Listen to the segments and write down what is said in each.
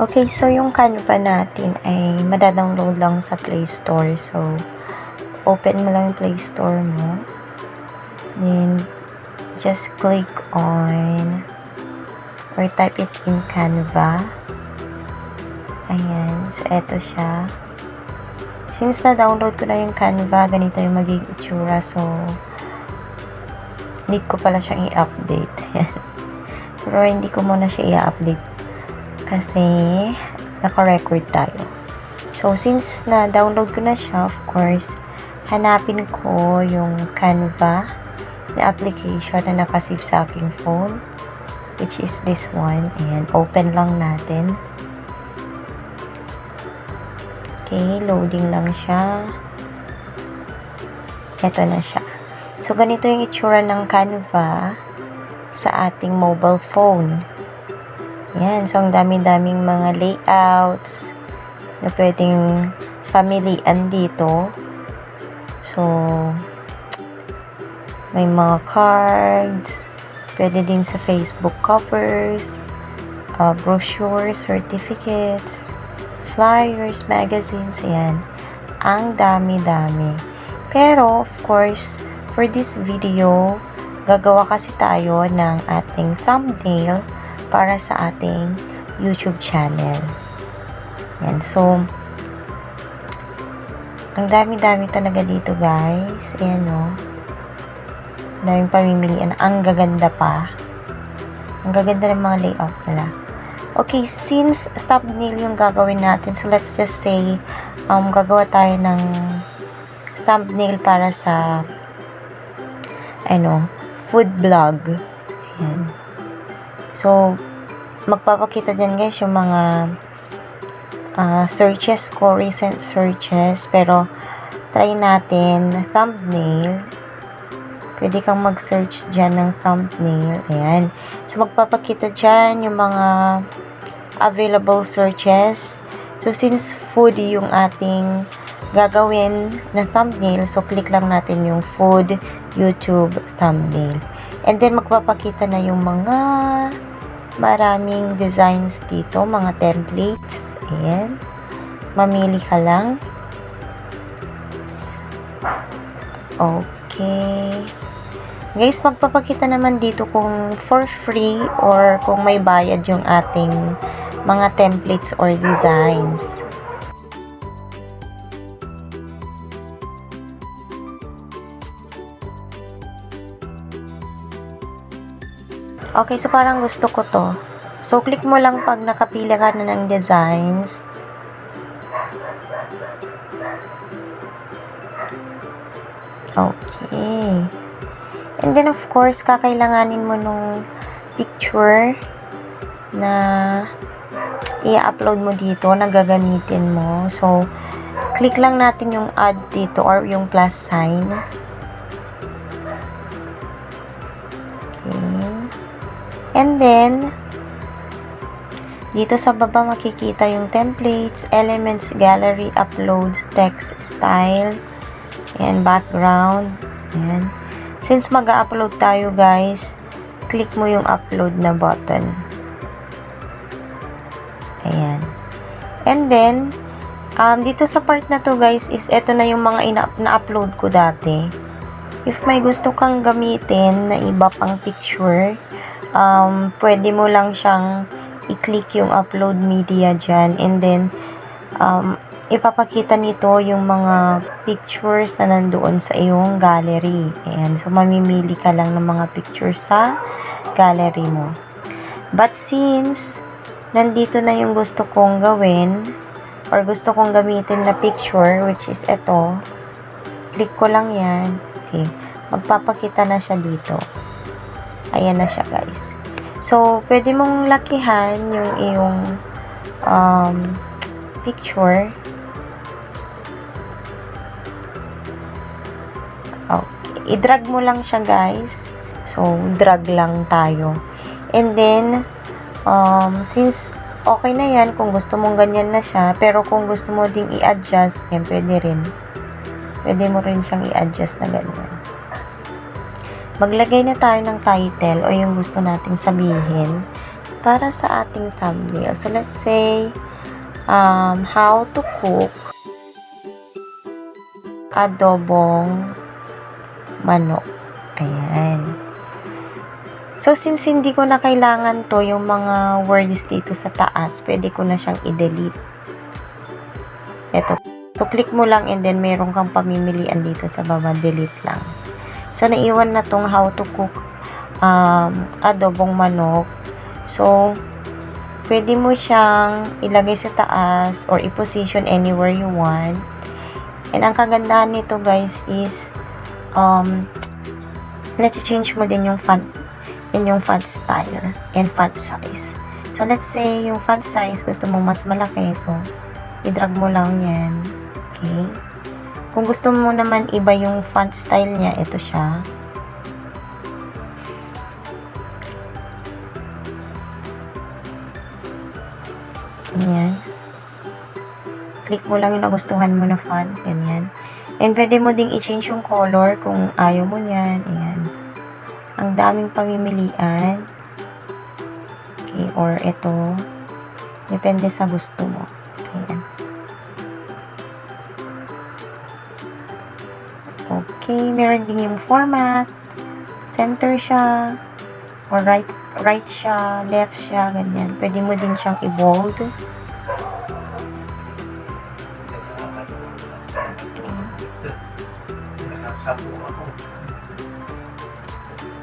Okay, so yung Canva natin ay madadownload lang sa Play Store. So, open mo lang yung Play Store mo. Then, just click on or type it in Canva. Ayan. So, eto siya. Since na-download ko na yung Canva, ganito yung magiging itsura. So, need ko pala siyang i-update. Pero hindi ko muna siya i-update kasi naka-record tayo. So, since na-download ko na siya, of course, hanapin ko yung Canva na application na nakasave sa aking phone, which is this one. Ayan, open lang natin. Okay, loading lang siya. Ito na siya. So, ganito yung itsura ng Canva sa ating mobile phone. Yan. So, ang dami-daming mga layouts na pwedeng pamilian dito. So, may mga cards. Pwede din sa Facebook covers, brochures, certificates, flyers, magazines. Ayan. Ang dami-dami. Pero, of course, for this video, gagawa kasi tayo ng ating thumbnail para sa ating YouTube channel. Yan. So, ang dami-dami talaga dito, guys. Ayan, o. Daming pamimilian. Ang gaganda pa. Ang gaganda ng mga layout nila. Okay, since thumbnail yung gagawin natin, so let's just say, gagawa tayo ng thumbnail para sa, food vlog. Ayan. So, magpapakita dyan guys yung mga searches ko, recent searches. Pero, try natin thumbnail. Pwede kang mag-search dyan ng thumbnail. Ayan. So, magpapakita dyan yung mga available searches. So, since food yung ating gagawin na thumbnail, so click lang natin yung food YouTube thumbnail. And then, magpapakita na yung mga maraming designs dito, mga templates. Ayan. Mamili ka lang. Okay. Guys, magpapakita naman dito kung for free or kung may bayad yung ating mga templates or designs. Okay, so parang gusto ko to. So, click mo lang pag nakapila ka na ng designs. Okay. And then, of course, kakailanganin mo nung picture na i-upload mo dito, na gagamitin mo. So, click lang natin yung add dito or yung plus sign. Okay. And then, dito sa baba makikita yung templates, elements, gallery, uploads, text, style, and background. Ayan. Since mag-upload tayo guys, click mo yung upload na button. Ayan. And then, dito sa part na to guys, is eto na yung mga na-upload ko dati. If may gusto kang gamitin na iba pang picture, pwede mo lang siyang i-click yung upload media dyan, and then ipapakita nito yung mga pictures na nandoon sa iyong gallery. Ayan. So, mamimili ka lang ng mga pictures sa gallery mo. But since nandito na yung gusto kong gawin or gusto kong gamitin na picture, which is ito, click ko lang yan. Okay. Magpapakita na siya dito. Ayan na siya guys. So, pwede mong lakihan yung iyong picture. Okay. I-drag mo lang siya guys. So, drag lang tayo. And then, since okay na yan, kung gusto mong ganyan na siya, pero kung gusto mo ding i-adjust, yan, pwede rin. Pwede mo rin siyang i-adjust na ganyan. Maglagay na tayo ng title o yung gusto nating sabihin. para sa ating thumbnail. So, let's say, how to cook adobong manok. Ayan. So, since hindi ko na kailangan to, yung mga words dito sa taas, pwede ko na siyang i-delete. Ito. So, click mo lang and then meron kang pamimilian dito sa baba. Delete lang. So, naiwan na tong how to cook adobong manok. So, pwede mo siyang ilagay sa taas or i-position anywhere you want. And ang kagandahan nito guys is na-change mo din yung font style and font size. So, let's say yung font size gusto mo mas malaki. So, i-drag mo lang yan. Okay. Kung gusto mo naman iba yung font style niya, ito siya. Ganyan. Click mo lang yung nagustuhan mo na font. Ganyan. And pwede mo ding i-change yung color kung ayaw mo yan. Ayan. Ang daming pamimilian. Okay. Or ito. Depende sa gusto mo. Ayan. Okay. Meron din yung format. Center siya. Or right siya. Left siya. Ganyan. Pwede mo din siyang i-bold.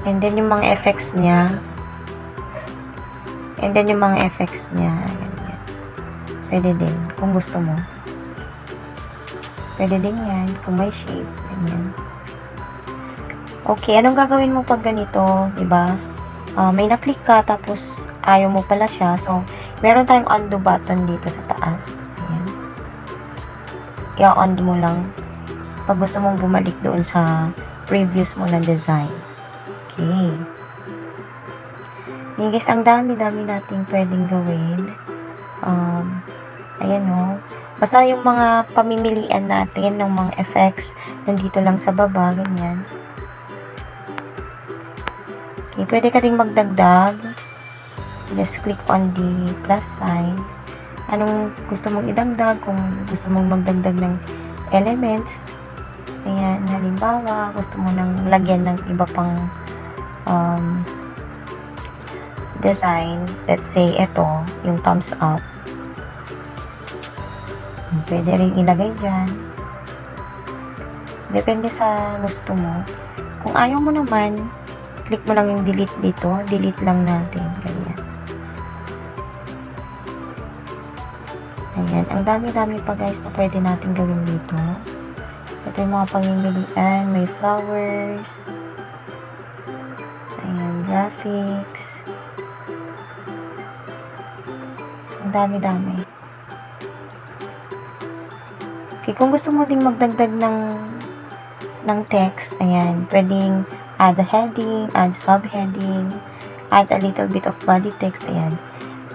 And then yung mga effects niya. Ganyan. Pwede din. Kung gusto mo. Pwede din yan. Kung may shape. Ganyan. Okay. Anong gagawin mo pag ganito? Diba? May na-click ka. Tapos ayaw mo pala siya. So, meron tayong undo button dito sa taas. Ayan. I-undo mo lang. Pag gusto mong bumalik doon sa previous mo na design. Okay. Yan guys, ang dami-dami nating pwedeng gawin. Ayan o. Basta yung mga pamimilian natin ng mga effects, nandito lang sa baba, ganyan. Okay, pwede ka ding magdagdag. Just click on the plus sign. Anong gusto mong idagdag? Kung gusto mong magdagdag ng elements, ayan, halimbawa, gusto mo nang lagyan ng iba pang design, let's say ito, yung thumbs up, pwede rin ilagay dyan, depende sa gusto mo. Kung ayaw mo naman, click mo lang yung delete dito, delete lang natin, ganyan. Ayan, ang dami-dami pa guys na pwede natin gawin dito. Ito yung mga pamimilian, may flowers, ayan, graphics, ang dami-dami. Okay, kung gusto mo ding magdagdag ng text, ayan, pwedeng add a heading, add subheading, add a little bit of body text, ayan.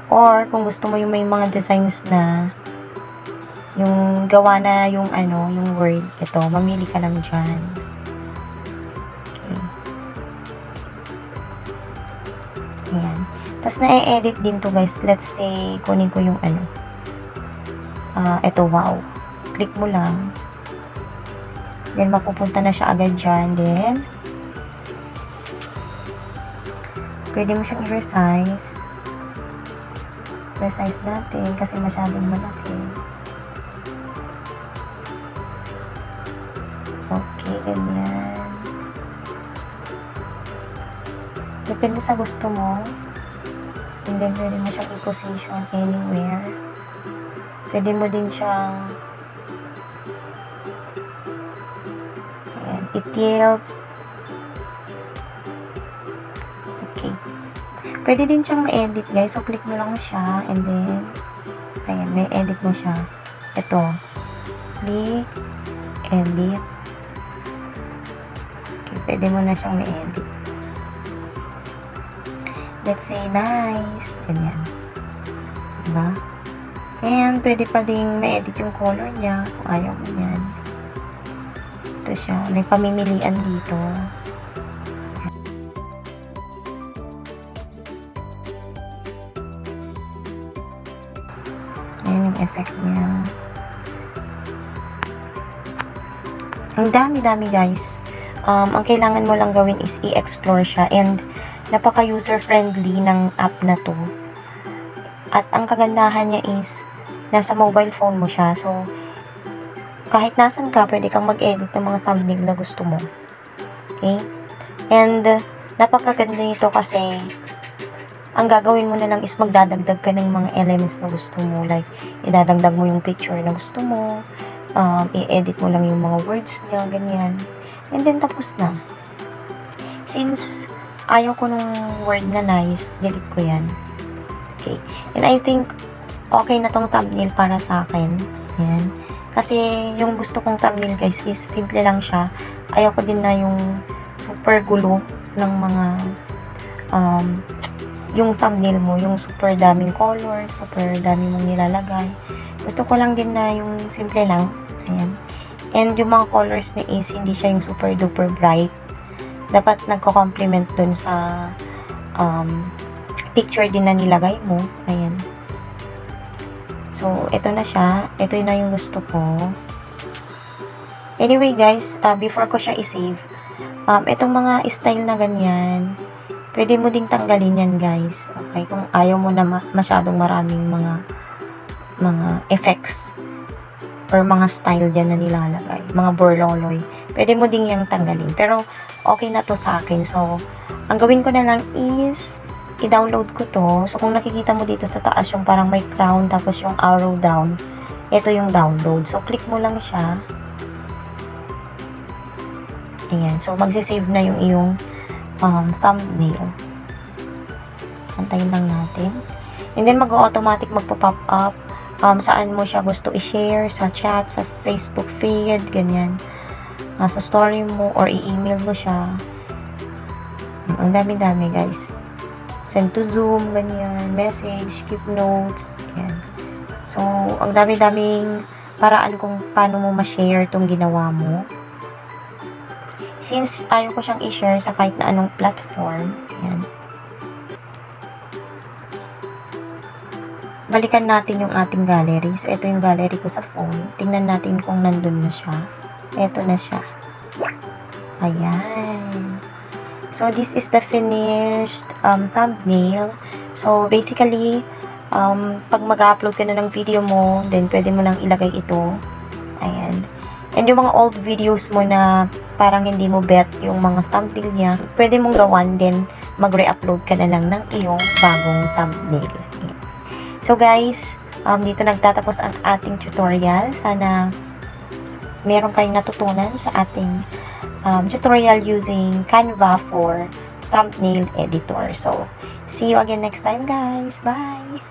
Or, kung gusto mo yung may mga designs na yung gawa na yung yung word, ito, mamili ka lang dyan. Okay. Ayan. Tapos, na-edit din to guys. Let's say, kunin ko yung ito, wow. Click mo lang. Then, mapupunta na siya agad dyan. Then, pwede mo siyang i-resize. Resize natin kasi masyadong malaki. Okay, ganyan. Depende sa gusto mo. And then, pwede mo siyang i-position anywhere. Pwede mo din siyang i-tilt. Okay. Pwede din siyang ma-edit, guys. So, click mo lang siya. And then, ayan, may edit mo siya. Ito. Click. Edit. Okay, pwede mo na siyang ma-edit. Let's say, nice. Ganyan. Diba? And, pwede pa din ma-edit yung color niya kung ayaw mo yan. Ito siya. May pamimilian dito. effect niya. Ang dami-dami guys. Ang kailangan mo lang gawin is i-explore siya, and napaka user-friendly ng app na to. At ang kagandahan niya is nasa mobile phone mo siya. So, kahit nasan ka, pwede kang mag-edit ng mga thumbnail na gusto mo. Okay? And, napakaganda nito kasi ang gagawin mo na lang is magdadagdag ka ng mga elements na gusto mo. Like, idadagdag mo yung picture na gusto mo, i-edit mo lang yung mga words niya, ganyan. And then, tapos na. Since ayaw ko nung word na nice, delete ko yan. Okay. And I think, okay na tong thumbnail para sa akin. Yan. Kasi, yung gusto kong thumbnail guys is simple lang siya. Ayaw ko din na yung super gulo ng mga yung thumbnail mo, yung super daming colors, super daming mong nilalagay. Gusto ko lang din na yung simple lang. Ayan. And yung mga colors ni is hindi siya yung super duper bright. Dapat nagko-complement dun sa picture din na nilagay mo. Ayan. So, ito na siya. Ito na yung gusto ko. Anyway guys, before ko siya i-save, itong mga style na ganyan, pwede mo ding tanggalin yan guys. Okay, kung ayaw mo na masyadong maraming mga effects or mga style dyan na nilalagay, mga borloloy, pwede mo ding yang tanggalin. Pero okay na to sa akin. So, ang gawin ko na lang is i-download ko to. So, kung nakikita mo dito sa taas yung parang may crown tapos yung arrow down, ito yung download. So, click mo lang siya. Ayan. So, magsisave na yung iyong thumbnail. Antayin lang natin. And then, mag-automatic magpa-pop up saan mo siya gusto i-share, sa chat, sa Facebook feed, ganyan. Sa story mo, or i-email mo siya. Ang dami-dami, guys. Send to Zoom, ganyan. Message, keep notes, yan. So, ang dami-daming paraan kung paano mo ma-share itong ginawa mo. Since ayaw ko siyang i-share sa kahit na anong platform, yan. Balikan natin yung ating gallery. So, ito yung gallery ko sa phone. Tingnan natin kung nandun na siya. Ito na siya. Ayan. So, this is the finished thumbnail. So, basically, pag mag-upload ka na ng video mo, then pwede mo nang ilagay ito. Ayan. And yung mga old videos mo na parang hindi mo bet yung mga thumbnail niya, pwede mong gawan, then mag-re-upload ka na lang ng iyong bagong thumbnail. Ayan. So, guys, dito nagtatapos ang ating tutorial. Sana meron kayong natutunan sa ating tutorial using CANVA for thumbnail editor. So, see you again next time guys. Bye!